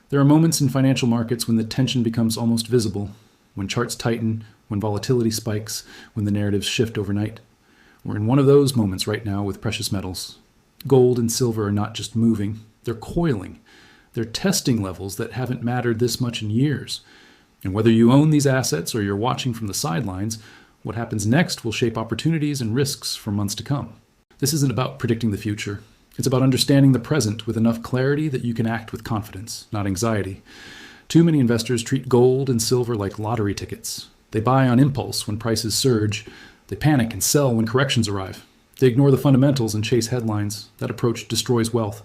There are moments in financial markets when the tension becomes almost visible, when charts tighten, when volatility spikes, when the narratives shift overnight. We're in one of those moments right now with precious metals. Gold and silver are not just moving, they're coiling. They're testing levels that haven't mattered this much in years. And whether you own these assets or you're watching from the sidelines, what happens next will shape opportunities and risks for months to come. This isn't about predicting the future. It's about understanding the present with enough clarity that you can act with confidence, not anxiety. Too many investors treat gold and silver like lottery tickets. They buy on impulse when prices surge. They panic and sell when corrections arrive. They ignore the fundamentals and chase headlines. That approach destroys wealth.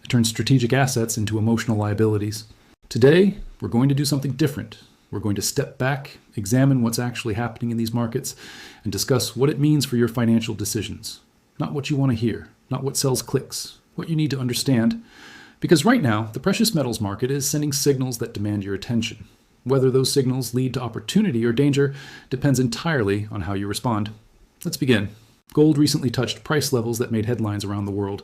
It turns strategic assets into emotional liabilities. Today, we're going to do something different. We're going to step back, examine what's actually happening in these markets, and discuss what it means for your financial decisions. Not what you want to hear, not what sells clicks, what you need to understand. Because right now, the precious metals market is sending signals that demand your attention. Whether those signals lead to opportunity or danger depends entirely on how you respond. Let's begin. Gold recently touched price levels that made headlines around the world.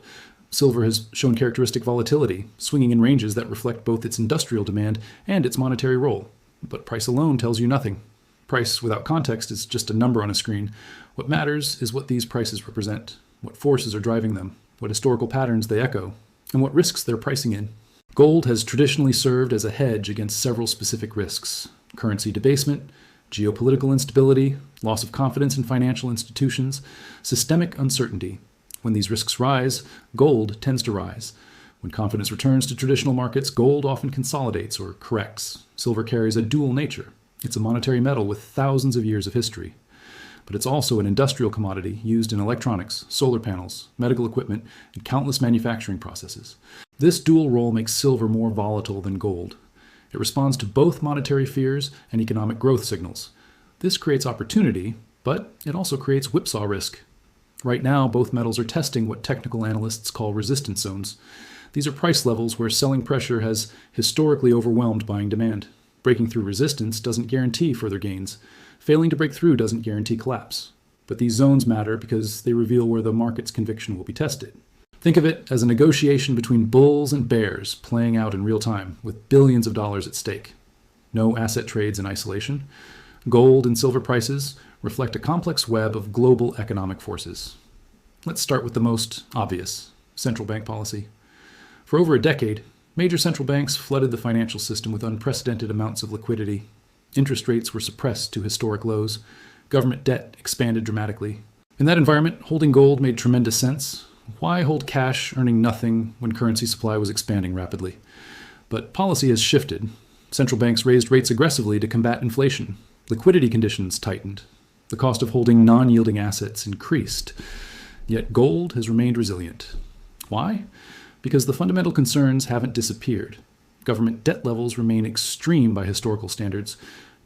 Silver has shown characteristic volatility, swinging in ranges that reflect both its industrial demand and its monetary role. But price alone tells you nothing. Price without context is just a number on a screen. What matters is what these prices represent, what forces are driving them, what historical patterns they echo, and what risks they're pricing in. Gold has traditionally served as a hedge against several specific risks: currency debasement, geopolitical instability, loss of confidence in financial institutions, systemic uncertainty. When these risks rise, gold tends to rise. When confidence returns to traditional markets, gold often consolidates or corrects. Silver carries a dual nature. It's a monetary metal with thousands of years of history. But it's also an industrial commodity used in electronics, solar panels, medical equipment, and countless manufacturing processes. This dual role makes silver more volatile than gold. It responds to both monetary fears and economic growth signals. This creates opportunity, but it also creates whipsaw risk. Right now, both metals are testing what technical analysts call resistance zones. These are price levels where selling pressure has historically overwhelmed buying demand. Breaking through resistance doesn't guarantee further gains. Failing to break through doesn't guarantee collapse. But these zones matter because they reveal where the market's conviction will be tested. Think of it as a negotiation between bulls and bears playing out in real time, with billions of dollars at stake. No asset trades in isolation. Gold and silver prices reflect a complex web of global economic forces. Let's start with the most obvious: central bank policy. For over a decade, major central banks flooded the financial system with unprecedented amounts of liquidity. Interest rates were suppressed to historic lows. Government debt expanded dramatically. In that environment, holding gold made tremendous sense. Why hold cash earning nothing when currency supply was expanding rapidly? But policy has shifted. Central banks raised rates aggressively to combat inflation. Liquidity conditions tightened. The cost of holding non-yielding assets increased. Yet gold has remained resilient. Why? Because the fundamental concerns haven't disappeared. Government debt levels remain extreme by historical standards.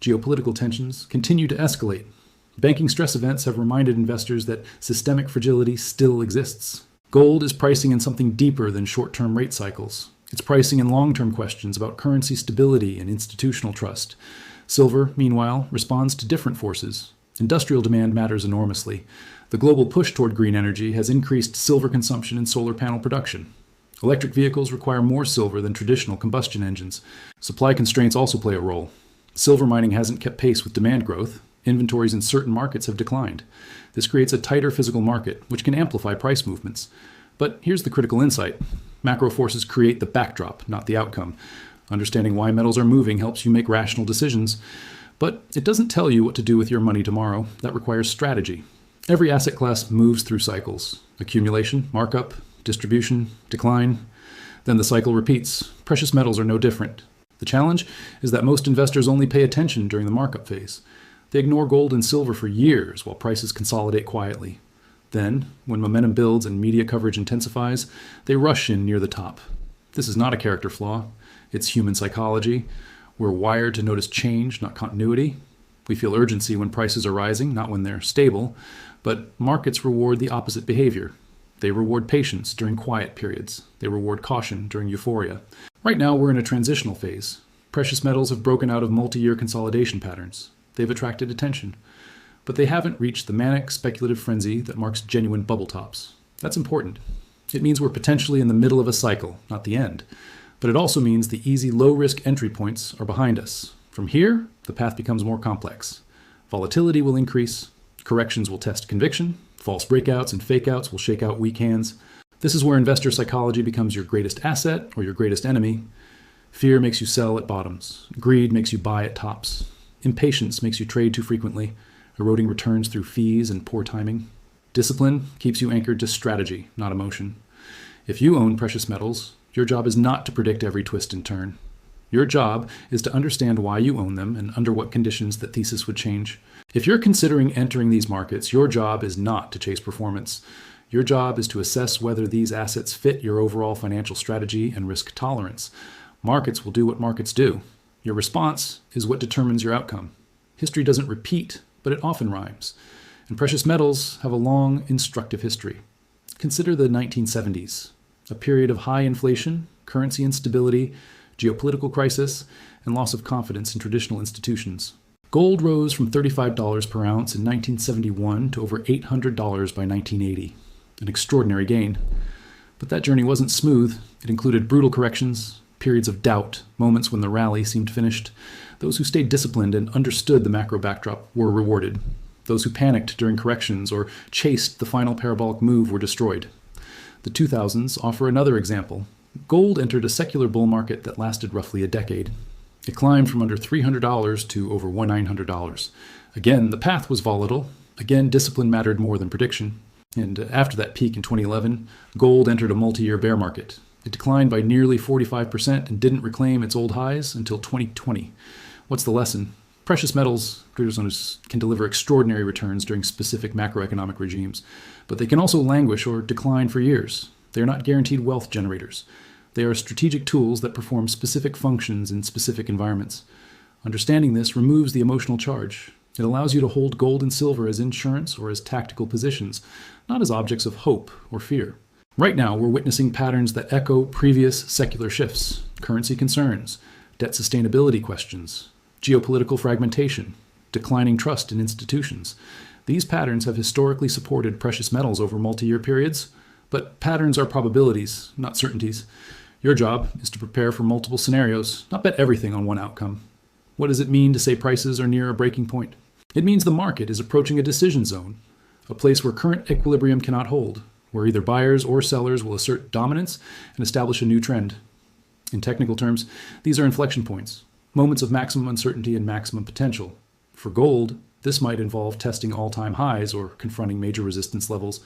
Geopolitical tensions continue to escalate. Banking stress events have reminded investors that systemic fragility still exists. Gold is pricing in something deeper than short-term rate cycles. It's pricing in long-term questions about currency stability and institutional trust. Silver, meanwhile, responds to different forces. Industrial demand matters enormously. The global push toward green energy has increased silver consumption in solar panel production. Electric vehicles require more silver than traditional combustion engines. Supply constraints also play a role. Silver mining hasn't kept pace with demand growth. Inventories in certain markets have declined. This creates a tighter physical market, which can amplify price movements. But here's the critical insight. Macro forces create the backdrop, not the outcome. Understanding why metals are moving helps you make rational decisions. But it doesn't tell you what to do with your money tomorrow. That requires strategy. Every asset class moves through cycles: accumulation, markup, distribution, decline. Then the cycle repeats. Precious metals are no different. The challenge is that most investors only pay attention during the markup phase. They ignore gold and silver for years while prices consolidate quietly. Then, when momentum builds and media coverage intensifies, they rush in near the top. This is not a character flaw. It's human psychology. We're wired to notice change, not continuity. We feel urgency when prices are rising, not when they're stable. But markets reward the opposite behavior. They reward patience during quiet periods. They reward caution during euphoria. Right now, we're in a transitional phase. Precious metals have broken out of multi-year consolidation patterns. They've attracted attention. But they haven't reached the manic, speculative frenzy that marks genuine bubble tops. That's important. It means we're potentially in the middle of a cycle, not the end. But it also means the easy, low-risk entry points are behind us. From here, the path becomes more complex. Volatility will increase, corrections will test conviction, false breakouts and fakeouts will shake out weak hands. This is where investor psychology becomes your greatest asset or your greatest enemy. Fear makes you sell at bottoms. Greed makes you buy at tops. Impatience makes you trade too frequently, eroding returns through fees and poor timing. Discipline keeps you anchored to strategy, not emotion. If you own precious metals, your job is not to predict every twist and turn. Your job is to understand why you own them and under what conditions that thesis would change. If you're considering entering these markets, your job is not to chase performance. Your job is to assess whether these assets fit your overall financial strategy and risk tolerance. Markets will do what markets do. Your response is what determines your outcome. History doesn't repeat, but it often rhymes. And precious metals have a long, instructive history. Consider the 1970s, a period of high inflation, currency instability, geopolitical crisis, and loss of confidence in traditional institutions. Gold rose from $35 per ounce in 1971 to over $800 by 1980, an extraordinary gain. But that journey wasn't smooth. It included brutal corrections, periods of doubt, moments when the rally seemed finished. Those who stayed disciplined and understood the macro backdrop were rewarded. Those who panicked during corrections or chased the final parabolic move were destroyed. The 2000s offer another example. Gold entered a secular bull market that lasted roughly a decade. It climbed from under $300 to over $900. Again, the path was volatile. Again, discipline mattered more than prediction. And after that peak in 2011, gold entered a multi-year bear market. It declined by nearly 45% and didn't reclaim its old highs until 2020. What's the lesson? Precious metals, traders owners, can deliver extraordinary returns during specific macroeconomic regimes, but they can also languish or decline for years. They are not guaranteed wealth generators. They are strategic tools that perform specific functions in specific environments. Understanding this removes the emotional charge. It allows you to hold gold and silver as insurance or as tactical positions, not as objects of hope or fear. Right now, we're witnessing patterns that echo previous secular shifts: currency concerns, debt sustainability questions, geopolitical fragmentation, declining trust in institutions. These patterns have historically supported precious metals over multi-year periods, but patterns are probabilities, not certainties. Your job is to prepare for multiple scenarios, not bet everything on one outcome. What does it mean to say prices are near a breaking point? It means the market is approaching a decision zone, a place where current equilibrium cannot hold, where either buyers or sellers will assert dominance and establish a new trend. In technical terms, these are inflection points, moments of maximum uncertainty and maximum potential. For gold, this might involve testing all-time highs or confronting major resistance levels.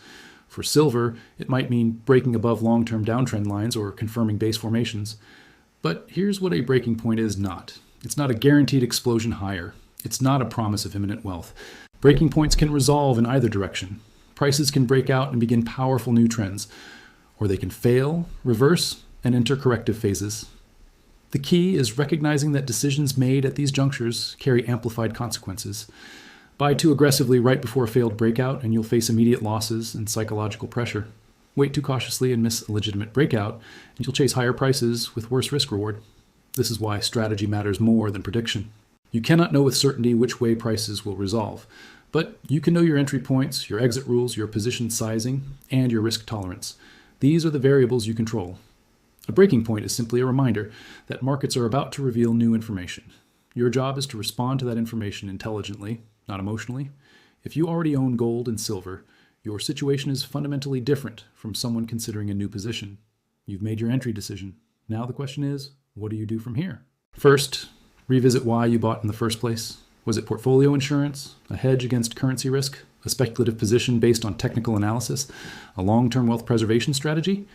For silver, it might mean breaking above long-term downtrend lines or confirming base formations. But here's what a breaking point is not. It's not a guaranteed explosion higher. It's not a promise of imminent wealth. Breaking points can resolve in either direction. Prices can break out and begin powerful new trends, or they can fail, reverse, and enter corrective phases. The key is recognizing that decisions made at these junctures carry amplified consequences. Buy too aggressively right before a failed breakout, and you'll face immediate losses and psychological pressure. Wait too cautiously and miss a legitimate breakout, and you'll chase higher prices with worse risk reward. This is why strategy matters more than prediction. You cannot know with certainty which way prices will resolve, but you can know your entry points, your exit rules, your position sizing, and your risk tolerance. These are the variables you control. A breaking point is simply a reminder that markets are about to reveal new information. Your job is to respond to that information intelligently, not emotionally. If you already own gold and silver, your situation is fundamentally different from someone considering a new position. You've made your entry decision. Now the question is, what do you do from here? First, revisit why you bought in the first place. Was it portfolio insurance, a hedge against currency risk, a speculative position based on technical analysis, a long-term wealth preservation strategy?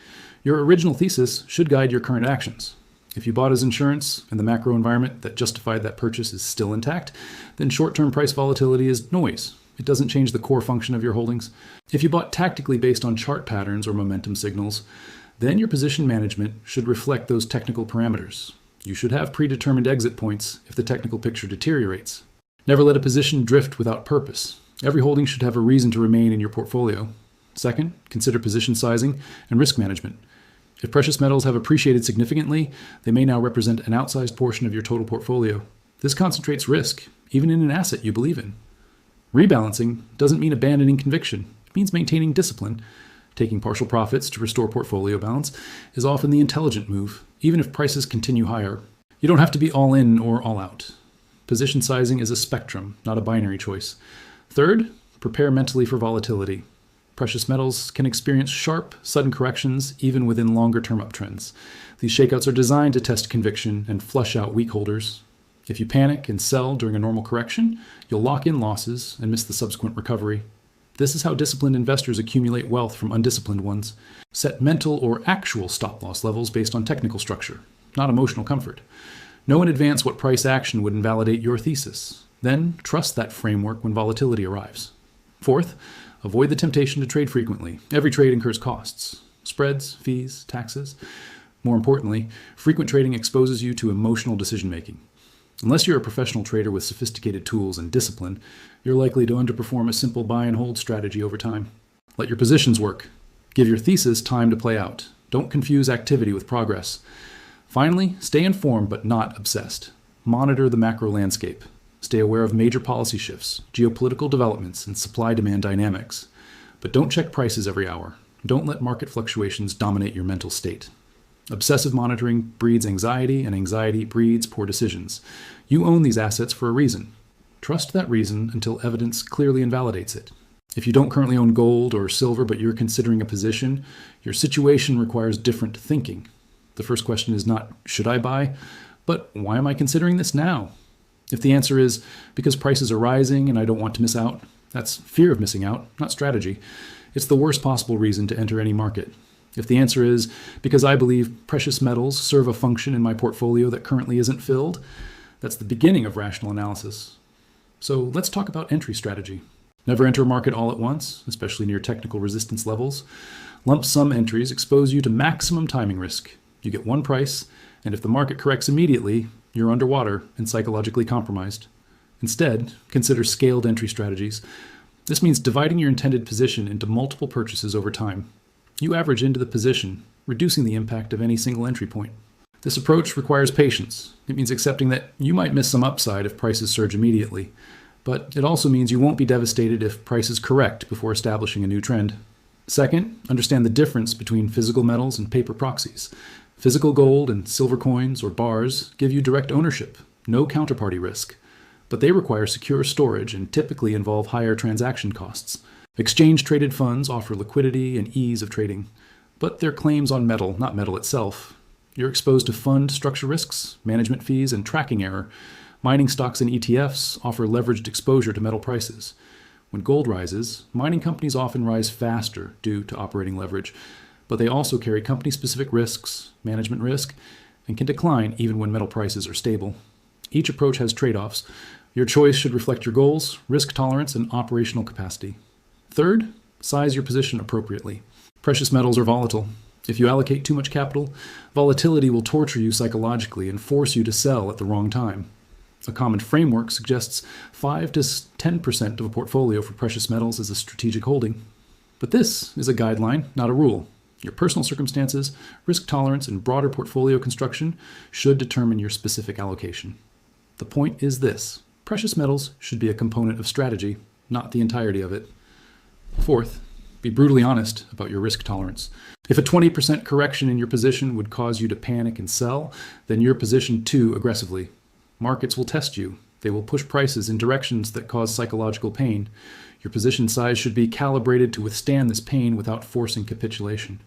Your original thesis should guide your current actions. If you bought as insurance and the macro environment that justified that purchase is still intact, then short-term price volatility is noise. It doesn't change the core function of your holdings. If you bought tactically based on chart patterns or momentum signals, then your position management should reflect those technical parameters. You should have predetermined exit points if the technical picture deteriorates. Never let a position drift without purpose. Every holding should have a reason to remain in your portfolio. Second, consider position sizing and risk management. If precious metals have appreciated significantly, they may now represent an outsized portion of your total portfolio. This concentrates risk, even in an asset you believe in. Rebalancing doesn't mean abandoning conviction. It means maintaining discipline. Taking partial profits to restore portfolio balance is often the intelligent move. even if prices continue higher. You don't have to be all in or all out. Position sizing is a spectrum, not a binary choice. Third, prepare mentally for volatility. Precious metals can experience sharp, sudden corrections even within longer-term uptrends. These shakeouts are designed to test conviction and flush out weak holders. If you panic and sell during a normal correction, you'll lock in losses and miss the subsequent recovery. This is how disciplined investors accumulate wealth from undisciplined ones. Set mental or actual stop-loss levels based on technical structure, not emotional comfort. Know in advance what price action would invalidate your thesis. Then trust that framework when volatility arrives. Fourth, avoid the temptation to trade frequently. Every trade incurs costs. Spreads, fees, taxes. More importantly, frequent trading exposes you to emotional decision-making. Unless you're a professional trader with sophisticated tools and discipline, you're likely to underperform a simple buy and hold strategy over time. Let your positions work. Give your thesis time to play out. Don't confuse activity with progress. Finally, stay informed but not obsessed. Monitor the macro landscape. Stay aware of major policy shifts, geopolitical developments, and supply-demand dynamics. But don't check prices every hour. Don't let market fluctuations dominate your mental state. Obsessive monitoring breeds anxiety, and anxiety breeds poor decisions. You own these assets for a reason. Trust that reason until evidence clearly invalidates it. If you don't currently own gold or silver but you're considering a position, your situation requires different thinking. The first question is not, should I buy? But why am I considering this now? If the answer is, because prices are rising and I don't want to miss out, that's fear of missing out, not strategy. It's the worst possible reason to enter any market. If the answer is, because I believe precious metals serve a function in my portfolio that currently isn't filled, that's the beginning of rational analysis. So let's talk about entry strategy. Never enter a market all at once, especially near technical resistance levels. Lump sum entries expose you to maximum timing risk. You get one price, and if the market corrects immediately, you're underwater and psychologically compromised. Instead, consider scaled entry strategies. This means dividing your intended position into multiple purchases over time. You average into the position, reducing the impact of any single entry point. This approach requires patience. It means accepting that you might miss some upside if prices surge immediately, but it also means you won't be devastated if prices correct before establishing a new trend. Second, understand the difference between physical metals and paper proxies. Physical gold and silver coins or bars give you direct ownership, no counterparty risk, but they require secure storage and typically involve higher transaction costs. Exchange-traded funds offer liquidity and ease of trading, but they're claims on metal, not metal itself. You're exposed to fund structure risks, management fees, and tracking error. Mining stocks and ETFs offer leveraged exposure to metal prices. When gold rises, mining companies often rise faster due to operating leverage, but they also carry company-specific risks, management risk, and can decline even when metal prices are stable. Each approach has trade-offs. Your choice should reflect your goals, risk tolerance, and operational capacity. Third, size your position appropriately. Precious metals are volatile. If you allocate too much capital, volatility will torture you psychologically and force you to sell at the wrong time. A common framework suggests 5 to 10% of a portfolio for precious metals as a strategic holding. But this is a guideline, not a rule. Your personal circumstances, risk tolerance, and broader portfolio construction should determine your specific allocation. The point is this: precious metals should be a component of strategy, not the entirety of it. Fourth, be brutally honest about your risk tolerance. If a 20% correction in your position would cause you to panic and sell, then you're positioned too aggressively. Markets will test you. They will push prices in directions that cause psychological pain. Your position size should be calibrated to withstand this pain without forcing capitulation.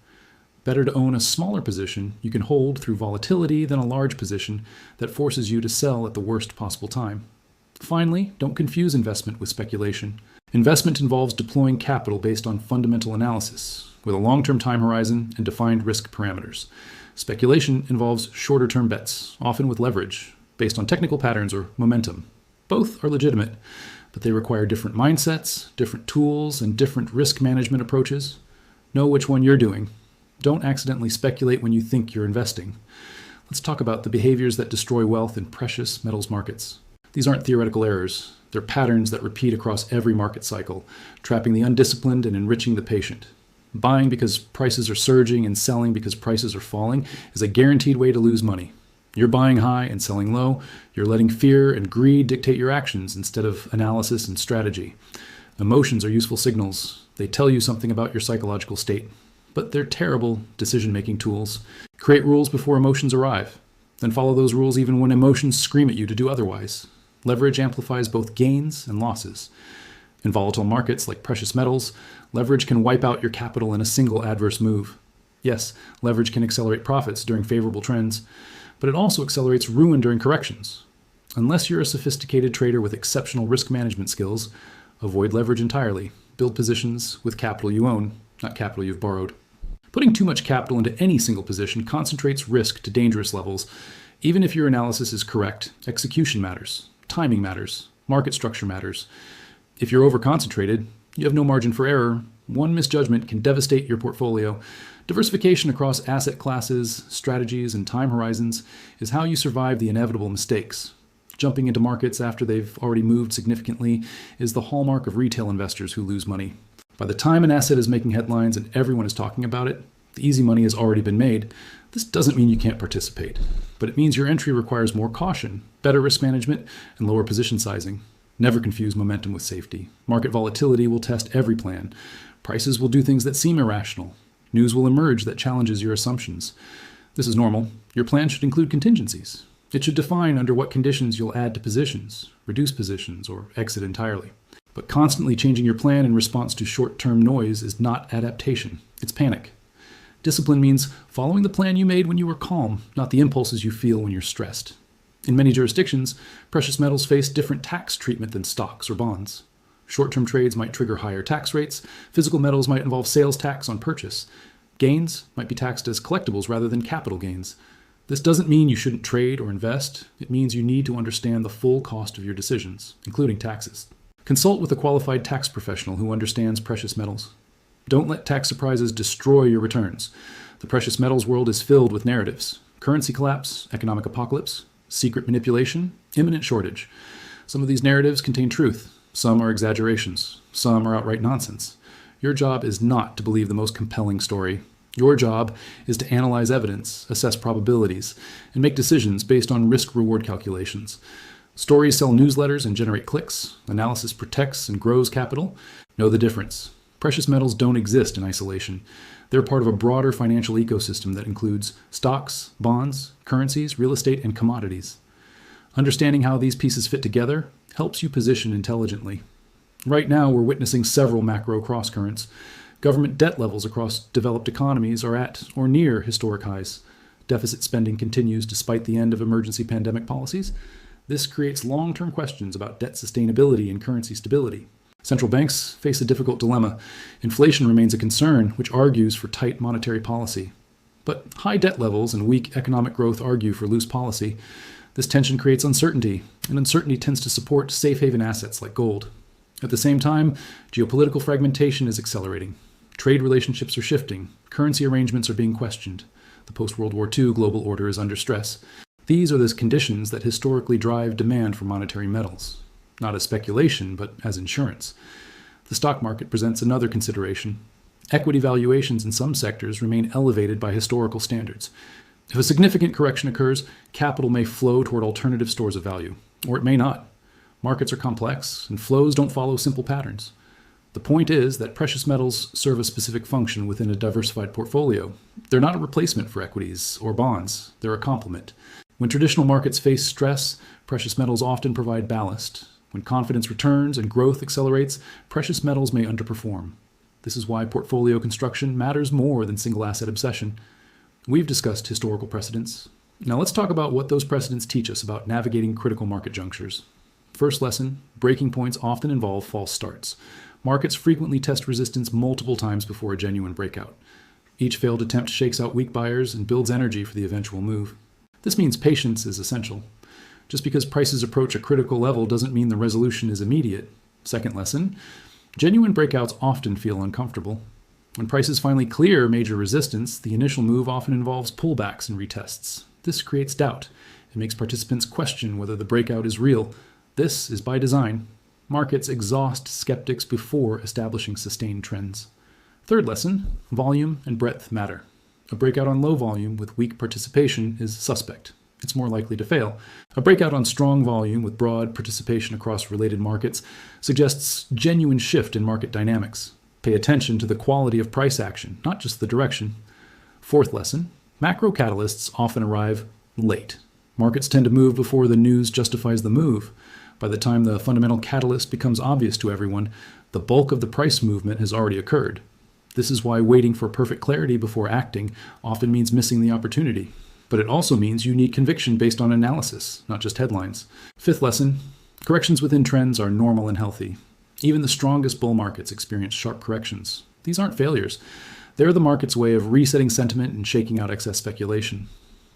Better to own a smaller position you can hold through volatility than a large position that forces you to sell at the worst possible time. Finally, don't confuse investment with speculation. Investment involves deploying capital based on fundamental analysis, with a long-term time horizon and defined risk parameters. Speculation involves shorter-term bets, often with leverage, based on technical patterns or momentum. Both are legitimate, but they require different mindsets, different tools, and different risk management approaches. Know which one you're doing. Don't accidentally speculate when you think you're investing. Let's talk about the behaviors that destroy wealth in precious metals markets. These aren't theoretical errors. They're patterns that repeat across every market cycle, trapping the undisciplined and enriching the patient. Buying because prices are surging and selling because prices are falling is a guaranteed way to lose money. You're buying high and selling low. You're letting fear and greed dictate your actions instead of analysis and strategy. Emotions are useful signals. They tell you something about your psychological state. But they're terrible decision-making tools. Create rules before emotions arrive, then follow those rules even when emotions scream at you to do otherwise. Leverage amplifies both gains and losses. In volatile markets like precious metals, leverage can wipe out your capital in a single adverse move. Yes, leverage can accelerate profits during favorable trends, but it also accelerates ruin during corrections. Unless you're a sophisticated trader with exceptional risk management skills, avoid leverage entirely. Build positions with capital you own, not capital you've borrowed. Putting too much capital into any single position concentrates risk to dangerous levels. Even if your analysis is correct, execution matters, timing matters, market structure matters. If you're overconcentrated, you have no margin for error. One misjudgment can devastate your portfolio. Diversification across asset classes, strategies, and time horizons is how you survive the inevitable mistakes. Jumping into markets after they've already moved significantly is the hallmark of retail investors who lose money. By the time an asset is making headlines and everyone is talking about it, the easy money has already been made. This doesn't mean you can't participate, but it means your entry requires more caution, better risk management, and lower position sizing. Never confuse momentum with safety. Market volatility will test every plan. Prices will do things that seem irrational. News will emerge that challenges your assumptions. This is normal. Your plan should include contingencies. It should define under what conditions you'll add to positions, reduce positions, or exit entirely. But constantly changing your plan in response to short-term noise is not adaptation. It's panic. Discipline means following the plan you made when you were calm, not the impulses you feel when you're stressed. In many jurisdictions, precious metals face different tax treatment than stocks or bonds. Short-term trades might trigger higher tax rates. Physical metals might involve sales tax on purchase. Gains might be taxed as collectibles rather than capital gains. This doesn't mean you shouldn't trade or invest. It means you need to understand the full cost of your decisions, including taxes. Consult with a qualified tax professional who understands precious metals. Don't let tax surprises destroy your returns. The precious metals world is filled with narratives: currency collapse, economic apocalypse, secret manipulation, imminent shortage. Some of these narratives contain truth. Some are exaggerations. Some are outright nonsense. Your job is not to believe the most compelling story. Your job is to analyze evidence, assess probabilities, and make decisions based on risk-reward calculations. Stories sell newsletters and generate clicks. Analysis protects and grows capital. Know the difference. Precious metals don't exist in isolation. They're part of a broader financial ecosystem that includes stocks, bonds, currencies, real estate, and commodities. Understanding how these pieces fit together helps you position intelligently. Right now, we're witnessing several macro crosscurrents. Government debt levels across developed economies are at or near historic highs. Deficit spending continues despite the end of emergency pandemic policies. This creates long-term questions about debt sustainability and currency stability. Central banks face a difficult dilemma. Inflation remains a concern, which argues for tight monetary policy. But high debt levels and weak economic growth argue for loose policy. This tension creates uncertainty, and uncertainty tends to support safe haven assets like gold. At the same time, geopolitical fragmentation is accelerating. Trade relationships are shifting. Currency arrangements are being questioned. The post-World War II global order is under stress. These are the conditions that historically drive demand for monetary metals. Not as speculation, but as insurance. The stock market presents another consideration. Equity valuations in some sectors remain elevated by historical standards. If a significant correction occurs, capital may flow toward alternative stores of value, or it may not. Markets are complex, and flows don't follow simple patterns. The point is that precious metals serve a specific function within a diversified portfolio. They're not a replacement for equities or bonds. They're a complement. When traditional markets face stress, precious metals often provide ballast. When confidence returns and growth accelerates, precious metals may underperform. This is why portfolio construction matters more than single asset obsession. We've discussed historical precedents. Now let's talk about what those precedents teach us about navigating critical market junctures. First lesson, breaking points often involve false starts. Markets frequently test resistance multiple times before a genuine breakout. Each failed attempt shakes out weak buyers and builds energy for the eventual move. This means patience is essential. Just because prices approach a critical level doesn't mean the resolution is immediate. Second lesson, genuine breakouts often feel uncomfortable. When prices finally clear major resistance, the initial move often involves pullbacks and retests. This creates doubt. It makes participants question whether the breakout is real. This is by design. Markets exhaust skeptics before establishing sustained trends. Third lesson, volume and breadth matter. A breakout on low volume with weak participation is suspect. It's more likely to fail. A breakout on strong volume with broad participation across related markets suggests genuine shift in market dynamics. Pay attention to the quality of price action, not just the direction. Fourth lesson, macro catalysts often arrive late. Markets tend to move before the news justifies the move. By the time the fundamental catalyst becomes obvious to everyone, the bulk of the price movement has already occurred. This is why waiting for perfect clarity before acting often means missing the opportunity. But it also means you need conviction based on analysis, not just headlines. Fifth lesson, corrections within trends are normal and healthy. Even the strongest bull markets experience sharp corrections. These aren't failures. They're the market's way of resetting sentiment and shaking out excess speculation.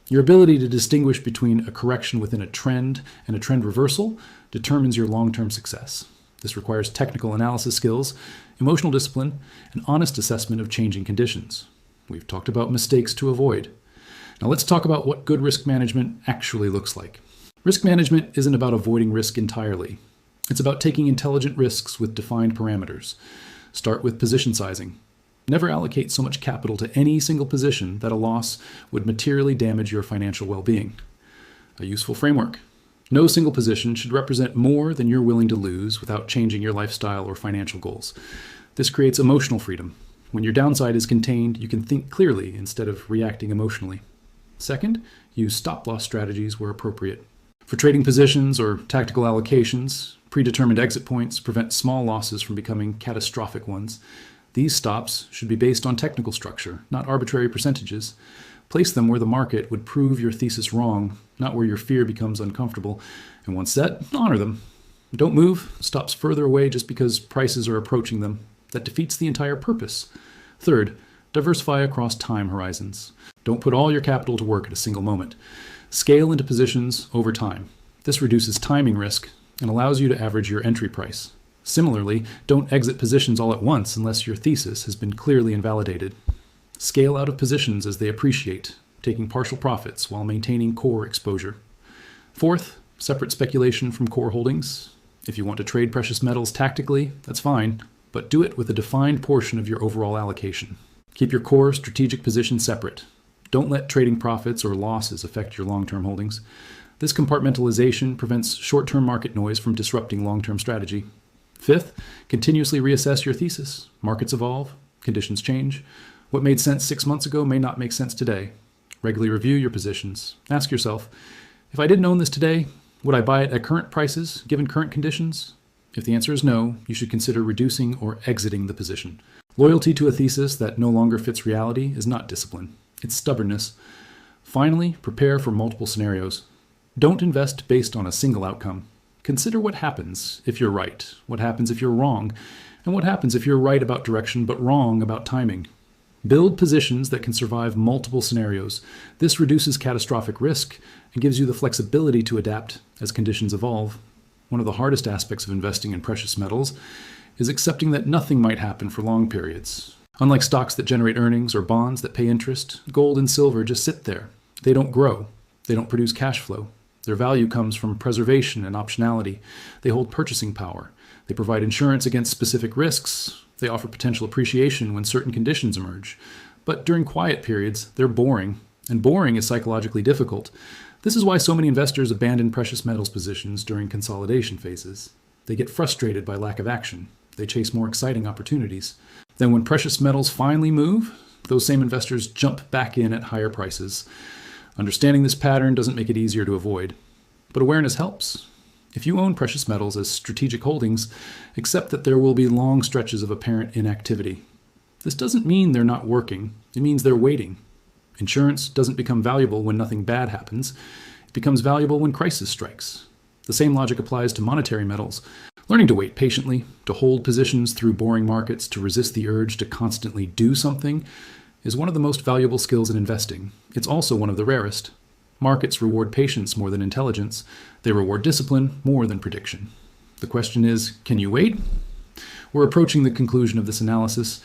Your ability to distinguish between a correction within a trend and a trend reversal determines your long-term success. This requires technical analysis skills, emotional discipline, and honest assessment of changing conditions. We've talked about mistakes to avoid. Now let's talk about what good risk management actually looks like. Risk management isn't about avoiding risk entirely. It's about taking intelligent risks with defined parameters. Start with position sizing. Never allocate so much capital to any single position that a loss would materially damage your financial well-being. A useful framework. No single position should represent more than you're willing to lose without changing your lifestyle or financial goals. This creates emotional freedom. When your downside is contained, you can think clearly instead of reacting emotionally. Second, use stop-loss strategies where appropriate. For trading positions or tactical allocations, predetermined exit points prevent small losses from becoming catastrophic ones. These stops should be based on technical structure, not arbitrary percentages. Place them where the market would prove your thesis wrong, not where your fear becomes uncomfortable. And once set, honor them. Don't move stops further away just because prices are approaching them. That defeats the entire purpose. Third, diversify across time horizons. Don't put all your capital to work at a single moment. Scale into positions over time. This reduces timing risk and allows you to average your entry price. Similarly, don't exit positions all at once unless your thesis has been clearly invalidated. Scale out of positions as they appreciate, taking partial profits while maintaining core exposure. Fourth, separate speculation from core holdings. If you want to trade precious metals tactically, that's fine, but do it with a defined portion of your overall allocation. Keep your core strategic position separate. Don't let trading profits or losses affect your long-term holdings. This compartmentalization prevents short-term market noise from disrupting long-term strategy. Fifth, continuously reassess your thesis. Markets evolve, conditions change. What made sense 6 months ago may not make sense today. Regularly review your positions. Ask yourself, if I didn't own this today, would I buy it at current prices, given current conditions? If the answer is no, you should consider reducing or exiting the position. Loyalty to a thesis that no longer fits reality is not discipline. It's stubbornness. Finally, prepare for multiple scenarios. Don't invest based on a single outcome. Consider what happens if you're right, what happens if you're wrong, and what happens if you're right about direction but wrong about timing. Build positions that can survive multiple scenarios. This reduces catastrophic risk and gives you the flexibility to adapt as conditions evolve. One of the hardest aspects of investing in precious metals is accepting that nothing might happen for long periods. Unlike stocks that generate earnings or bonds that pay interest, gold and silver just sit there. They don't grow. They don't produce cash flow. Their value comes from preservation and optionality. They hold purchasing power. They provide insurance against specific risks. They offer potential appreciation when certain conditions emerge. But during quiet periods, they're boring, and boring is psychologically difficult. This is why so many investors abandon precious metals positions during consolidation phases. They get frustrated by lack of action. They chase more exciting opportunities. Then when precious metals finally move, those same investors jump back in at higher prices. Understanding this pattern doesn't make it easier to avoid, but awareness helps. If you own precious metals as strategic holdings, accept that there will be long stretches of apparent inactivity. This doesn't mean they're not working. It means they're waiting. Insurance doesn't become valuable when nothing bad happens. It becomes valuable when crisis strikes. The same logic applies to monetary metals. Learning to wait patiently, to hold positions through boring markets, to resist the urge to constantly do something, is one of the most valuable skills in investing. It's also one of the rarest. Markets reward patience more than intelligence. They reward discipline more than prediction. The question is, can you wait? We're approaching the conclusion of this analysis,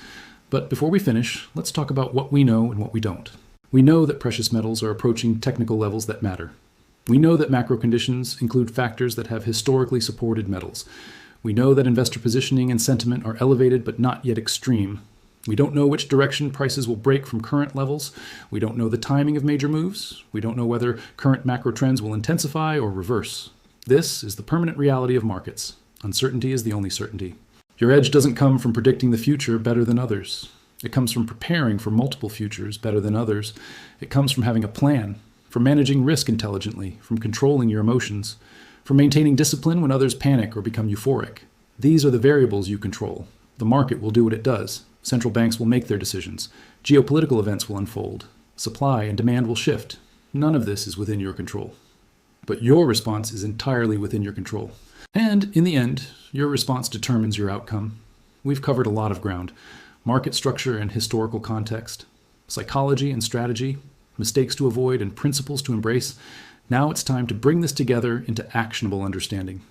but before we finish, let's talk about what we know and what we don't. We know that precious metals are approaching technical levels that matter. We know that macro conditions include factors that have historically supported metals. We know that investor positioning and sentiment are elevated but not yet extreme. We don't know which direction prices will break from current levels. We don't know the timing of major moves. We don't know whether current macro trends will intensify or reverse. This is the permanent reality of markets. Uncertainty is the only certainty. Your edge doesn't come from predicting the future better than others. It comes from preparing for multiple futures better than others. It comes from having a plan, from managing risk intelligently, from controlling your emotions, from maintaining discipline when others panic or become euphoric. These are the variables you control. The market will do what it does. Central banks will make their decisions. Geopolitical events will unfold. Supply and demand will shift. None of this is within your control. But your response is entirely within your control. And in the end, your response determines your outcome. We've covered a lot of ground: market structure and historical context, psychology and strategy, mistakes to avoid and principles to embrace. Now it's time to bring this together into actionable understanding.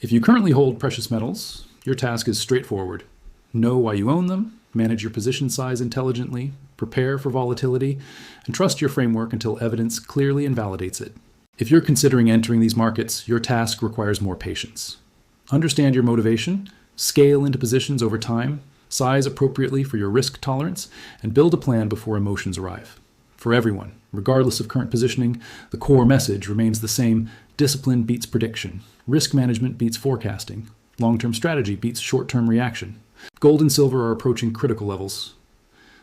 If you currently hold precious metals, your task is straightforward. Know why you own them, manage your position size intelligently, prepare for volatility, and trust your framework until evidence clearly invalidates it. If you're considering entering these markets, your task requires more patience. Understand your motivation, scale into positions over time, size appropriately for your risk tolerance, and build a plan before emotions arrive. For everyone, regardless of current positioning, the core message remains the same: discipline beats prediction, risk management beats forecasting, long-term strategy beats short-term reaction. Gold and silver are approaching critical levels.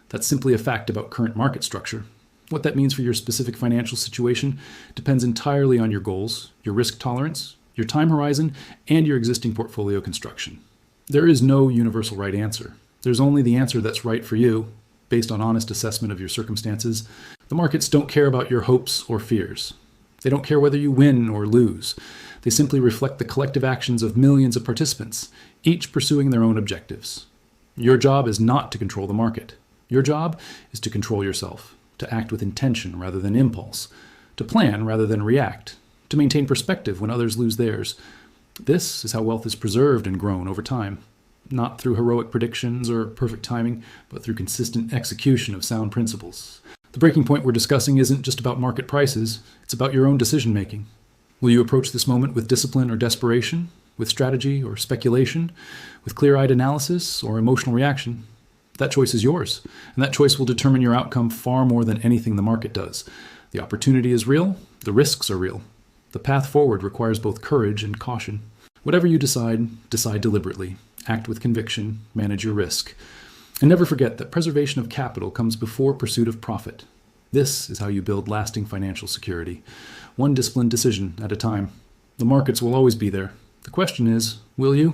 That's simply a fact about current market structure. What that means for your specific financial situation depends entirely on your goals, your risk tolerance, your time horizon, and your existing portfolio construction. There is no universal right answer. There's only the answer that's right for you, based on honest assessment of your circumstances. The markets don't care about your hopes or fears. They don't care whether you win or lose. They simply reflect the collective actions of millions of participants, each pursuing their own objectives. Your job is not to control the market. Your job is to control yourself, to act with intention rather than impulse, to plan rather than react, to maintain perspective when others lose theirs. This is how wealth is preserved and grown over time, not through heroic predictions or perfect timing, but through consistent execution of sound principles. The breaking point we're discussing isn't just about market prices, it's about your own decision-making. Will you approach this moment with discipline or desperation, with strategy or speculation, with clear-eyed analysis or emotional reaction? That choice is yours, and that choice will determine your outcome far more than anything the market does. The opportunity is real, the risks are real. The path forward requires both courage and caution. Whatever you decide, decide deliberately. Act with conviction, manage your risk. And never forget that preservation of capital comes before pursuit of profit. This is how you build lasting financial security, one disciplined decision at a time. The markets will always be there. The question is, will you?